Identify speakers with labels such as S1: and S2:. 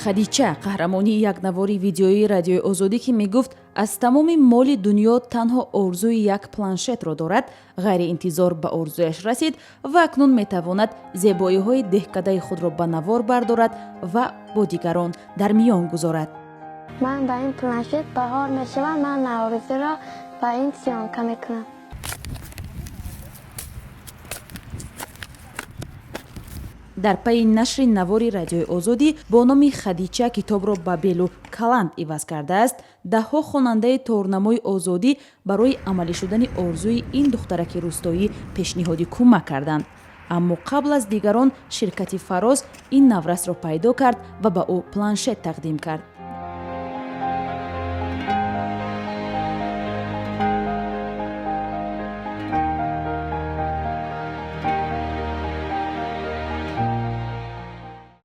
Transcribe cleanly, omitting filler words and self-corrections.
S1: Хадича қаҳрамони як навори видеои Радиои Озодӣ ки мегуфт аз тамоми моли дунё танҳо орзуи як планшетро дорад, ғайриинтизор ба орзуяш расид ва акнун метавонад зебоиҳои деҳкадаи худро ба навор бардорад ва бо дигарон дар миён гузорад.
S2: ман ба ин планшет баҳор мешавам, ман наврӯзиро ба ин сиёнка мекунам.
S1: дар пайи нашри навори Радиои Озодӣ бо номи Хадича китобро ба белу каланд иваз кардааст, даҳҳо хонандаи торнамои озодӣ барои амалӣ шудани орзуи ин духтараки рӯстоӣ пешниҳоди кӯмак карданд. аммо қабл аз дигарон ширкати Фароз ин наврасро пайдо кард ва ба ӯ планшет тақдим кард.